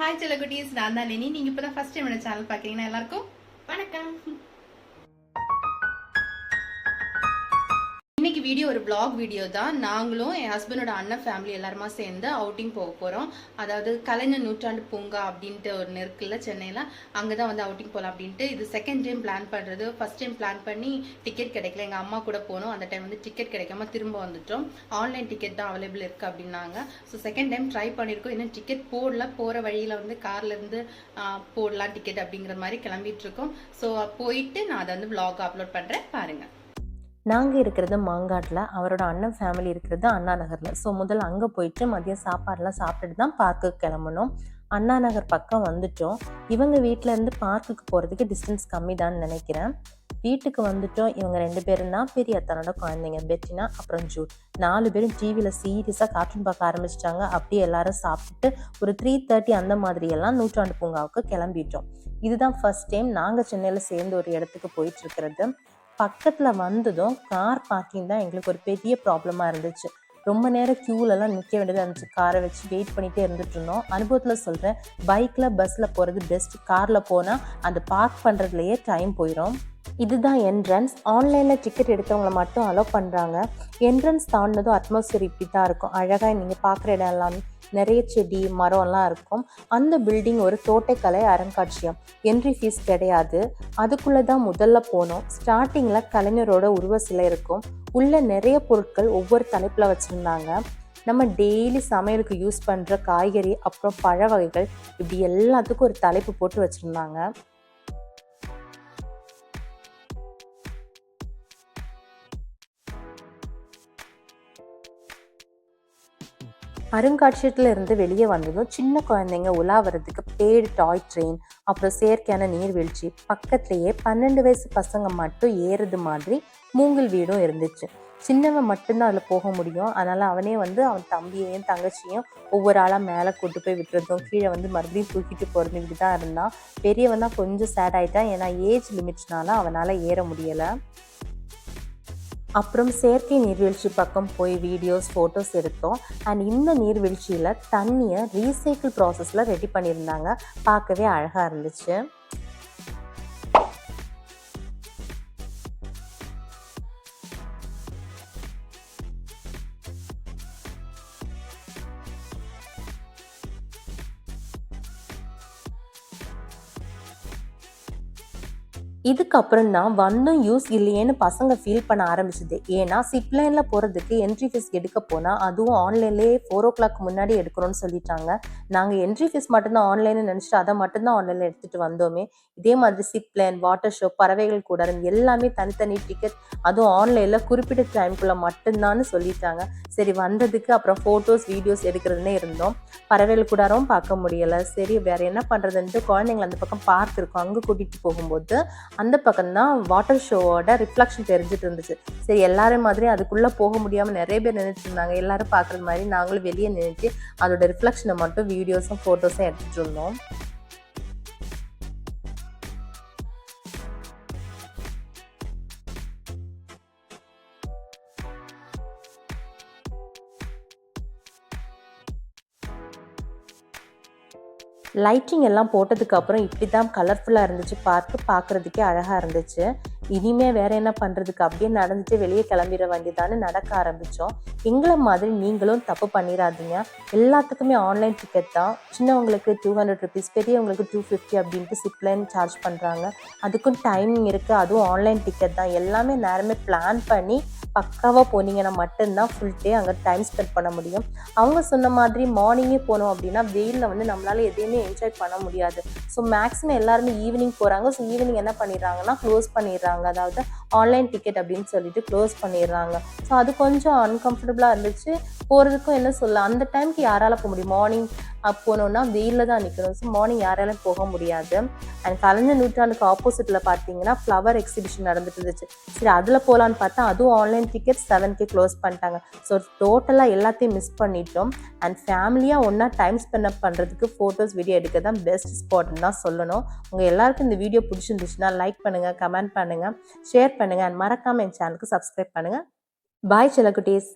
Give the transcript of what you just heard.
Hi செல்லகுட்டீஸ், நான் தான் Leni. நீங்க இப்பதான் ஃபர்ஸ்ட் டைம் என்னோட சேனல் பாக்குறீங்கன்னா எல்லாருக்கும் வணக்கம். இன்னைக்கு வீடியோ ஒரு vlog வீடியோ தான். நாங்களும் என் ஹஸ்பண்டோட அண்ணன் ஃபேமிலி எல்லாருமா சேர்ந்து அவுட்டிங் போக போறோம். அதாவது கலைஞர் நூற்றாண்டு பூங்கா அப்படின்ட்டு ஒரு இருக்குல்ல சென்னையில, அங்கதான் வந்து அவுட்டிங் போகலாம் அப்படின்ட்டு. இது செகண்ட் டைம் பிளான் பண்றது. ஃபர்ஸ்ட் டைம் பிளான் பண்ணி டிக்கெட் கிடைக்கல. எங்க அம்மா கூட போனோம். அந்த டைம் வந்து டிக்கெட் கிடைக்காம திரும்ப வந்துட்டோம். ஆன்லைன் டிக்கெட் தான் அவைலபிள் இருக்கு அப்படின்னாங்க. ஸோ செகண்ட் டைம் ட்ரை பண்ணியிருக்கோம். இன்னும் டிக்கெட் போடல. போற வழியில வந்து கார்ல இருந்து போடலாம் டிக்கெட் அப்படிங்கிற மாதிரி கிளம்பிட்டு இருக்கோம். ஸோ போயிட்டு நான் அதை வந்து vlog அப்லோட் பண்றேன், பாருங்க. நாங்கள் இருக்கிறது மாங்காட்டில், அவரோட அண்ணன் ஃபேமிலி இருக்கிறது அண்ணா நகரில். ஸோ முதல்ல அங்கே போயிட்டு மதியம் சாப்பாடெலாம் சாப்பிட்டுட்டு தான் பார்க்குக்கு கிளம்பணும். அண்ணா நகர் பக்கம் வந்துட்டோம். இவங்க வீட்டிலேருந்து பார்க்குக்கு போகிறதுக்கு டிஸ்டன்ஸ் கம்மி தான் நினைக்கிறேன். வீட்டுக்கு வந்துட்டோம். இவங்க 2 பேரும் தான் பெரிய அத்தனோட குழந்தைங்க, பெட்டினா அப்புறம் ஜூட். 4 பேரும் டிவியில் சீரியஸாக கார்ட்டூன் பார்க்க ஆரம்பிச்சிட்டாங்க. அப்படியே எல்லாரும் சாப்பிட்டுட்டு ஒரு 3:30 அந்த மாதிரியெல்லாம் நூற்றாண்டு பூங்காவுக்கு கிளம்பிட்டோம். இதுதான் ஃபர்ஸ்ட் டைம் நாங்கள் சென்னையில் சேர்ந்து ஒரு இடத்துக்கு போயிட்டு இருக்கிறது. பக்கத்தில் வந்ததும் கார் பார்க்கிங் தான் எங்களுக்கு ஒரு பெரிய ப்ராப்ளமாக இருந்துச்சு. ரொம்ப நேரம் க்யூலெல்லாம் நிற்க வேண்டியதாக இருந்துச்சு. காரை வச்சு வெயிட் பண்ணிகிட்டே இருந்துட்டு இருந்தோம். அனுபவத்தில் சொல்கிறேன், பைக்கில் பஸ்ஸில் போகிறது பெஸ்ட். காரில் போனால் அந்த பார்க் பண்ணுறதுலையே டைம் போயிடும். இதுதான் என்ட்ரன்ஸ். ஆன்லைனில் டிக்கெட் எடுத்தவங்களை மட்டும் அலோவ் பண்ணுறாங்க. என்ட்ரன்ஸ் தாண்டினதும் அட்மாஸ்பியர் இப்படி தான் இருக்கும். அழகாக நீங்கள் பார்க்குற இடம் எல்லாமே நிறைய செடி மரம்லாம் இருக்கும். அந்த பில்டிங் ஒரு தோட்டக்கலை அருங்காட்சியகம். என்ட்ரி ஃபீஸ் கிடையாது. அதுக்குள்ளே தான் முதல்ல போனோம். ஸ்டார்டிங்கில் கலைஞரோட உருவ சிலை இருக்கும். உள்ள நிறைய பொருட்கள் ஒவ்வொரு தலைப்பில் வச்சுருந்தாங்க. நம்ம டெய்லி சமையலுக்கு யூஸ் பண்ணுற காய்கறி அப்புறம் பழ வகைகள் இப்படி எல்லாத்துக்கும் ஒரு தலைப்பு போட்டு வச்சுருந்தாங்க. அருங்காட்சியகத்தில் இருந்து வெளியே வந்ததும் சின்ன குழந்தைங்க உலாவறதுக்கு பேடு டாய் ட்ரெயின், அப்புறம் செயற்கையான நீர்வீழ்ச்சி, பக்கத்துலேயே 12 வயசு பசங்க மட்டும் ஏறுது மாதிரி மூங்கில் வீடும் இருந்துச்சு. சின்னவன் மட்டும்தான் அதில் போக முடியும். அதனால் அவனே வந்து அவன் தம்பியையும் தங்கச்சியும் ஒவ்வொரு ஆளாக மேலே கூட்டு போய் விட்டுறதும், கீழே வந்து மறுபடியும் தூக்கிட்டு போகிறது இப்படி தான் இருந்தான். பெரியவன் தான் கொஞ்சம் சேட் ஆகிட்டான். ஏன்னா ஏஜ் லிமிட்ஸ்னால அவனால் ஏற முடியலை. அப்புறம் செயற்கை நீர்வீழ்ச்சி பக்கம் போய் வீடியோஸ் ஃபோட்டோஸ் எடுத்தோம். அண்ட் இந்த நீர்வீழ்ச்சியில் தண்ணியை ரீசைக்கிள் ப்ராசஸில் ரெடி பண்ணியிருந்தாங்க. பார்க்கவே அழகாக இருந்துச்சு. இதுக்கப்புறம் தான் வந்தும் யூஸ் இல்லையேன்னு பசங்க ஃபீல் பண்ண ஆரம்பிச்சது. ஏன்னா சிப்லைனில் போகிறதுக்கு என்ட்ரி ஃபீஸ் எடுக்க போனால் அதுவும் ஆன்லைன்லேயே 4 o'clock முன்னாடி எடுக்கணும்னு சொல்லிட்டாங்க. நாங்கள் என்ட்ரி ஃபீஸ் மட்டும்தான் ஆன்லைன்னு நினச்சிட்டு அதை மட்டும்தான் ஆன்லைனில் எடுத்துகிட்டு வந்தோமே. இதே மாதிரி சிப்லைன், வாட்டர் ஷோ, பறவைகள் கூடாரம் எல்லாமே தனித்தனி டிக்கெட், அதுவும் ஆன்லைனில் குறிப்பிட்ட டைமுக்குள்ளே மட்டும்தான்னு சொல்லிட்டாங்க. சரி, வந்ததுக்கு அப்புறம் ஃபோட்டோஸ் வீடியோஸ் எடுக்கிறதுனே இருந்தோம். பறவைகள் கூடாரம் பார்க்க முடியலை. சரி, வேறு என்ன பண்ணுறதுன்ட்டு குழந்தைங்களை அந்த பக்கம் பார்க் இருக்கும், அங்கே கூட்டிகிட்டு போகும்போது அந்த பக்கம் தான் வாட்டர் ஷோவோட ரிஃப்ளெக்ஷன் தெரிஞ்சுட்டு இருந்துச்சு. சரி, எல்லாரும் மாதிரி அதுக்குள்ளே போக முடியாமல் நிறைய பேர் நின்றுட்டு இருந்தாங்க. எல்லாரும் பார்க்குறது மாதிரி நாங்களும் வெளியே நின்றுட்டு அதோட ரிஃப்ளெக்ஷனை மட்டும் வீடியோஸும் ஃபோட்டோஸும் எடுத்துகிட்டு இருந்தோம். லைட்டிங் எல்லாம் போட்டதுக்கு அப்புறம் இப்படி தான் கலர்ஃபுல்லாக இருந்துச்சு. பார்க்குறதுக்கே அழகாக இருந்துச்சு. இனிமேல் வேறு என்ன பண்ணுறதுக்கு, அப்படியே நடந்துட்டு வெளியே கிளம்பிட வேண்டியதான்னு நடக்க ஆரம்பித்தோம். எங்களை மாதிரி நீங்களும் தப்பு பண்ணிடாதீங்க. எல்லாத்துக்குமே ஆன்லைன் டிக்கெட் தான். சின்னவங்களுக்கு 200 rupees, பெரியவங்களுக்கு 250 அப்படின்ட்டு சிப்லைன் சார்ஜ் பண்ணுறாங்க. அதுக்கும் டைமிங் இருக்குது. அதுவும் ஆன்லைன் டிக்கெட் தான். எல்லாமே நேரமே பிளான் பண்ணி பக்காவாக போனீங்கன்னா மட்டும்தான் ஃபுல் டே அங்கே டைம் ஸ்பெண்ட் பண்ண முடியும். அவங்க சொன்ன மாதிரி மார்னிங்கே போனோம் அப்படின்னா வெயிலில் வந்து நம்மளால் எதையுமே என்ஜாய் பண்ண முடியாது. ஸோ மேக்ஸிமம் எல்லாருமே ஈவினிங் போகிறாங்க. ஸோ ஈவினிங் என்ன பண்ணிடுறாங்கன்னா க்ளோஸ் பண்ணிடுறாங்க. அதாவது ஆன்லைன் டிக்கெட் அப்படின்னு சொல்லிட்டு க்ளோஸ் பண்ணிடுறாங்க. ஸோ அது கொஞ்சம் அன்கம்ஃபர்டபுளாக இருந்துச்சு. போகிறதுக்கும் என்ன சொல்ல, அந்த டைமுக்கு யாரால் போக முடியும்? மார்னிங் போனோன்னா வெயிலில் தான் நிற்கணும். ஸோ மார்னிங் யாராலும் போக முடியாது. அண்ட் கலைஞர் நூற்றாண்டுக்கு ஆப்போசிட்டில் பார்த்தீங்கன்னா ஃப்ளவர் எக்ஸிபிஷன் நடந்துட்டு இருந்துச்சு. சரி, அதில் போகலான்னு பார்த்தா அதுவும் ஆன்லைன் டிக்கெட் 7K க்ளோஸ் பண்ணிட்டாங்க. ஸோ டோட்டலாக எல்லாத்தையும் மிஸ் பண்ணிட்டோம். அண்ட் ஃபேமிலியாக ஒன்றா டைம் ஸ்பெண்ட் பண்ணுறதுக்கு ஃபோட்டோஸ் வீடியோ எடுக்க தான் பெஸ்ட் ஸ்பாட்னு தான் சொல்லணும். உங்கள் எல்லாருக்கும் இந்த வீடியோ பிடிச்சிருந்துச்சுன்னா லைக் பண்ணுங்கள், கமெண்ட் பண்ணுங்கள், ஷேர் பண்ணுங்கள். அண்ட் மறக்காமல் என் சேனலுக்கு சப்ஸ்கிரைப் பண்ணுங்கள். பாய் செல்லக்குட்டீஸ்.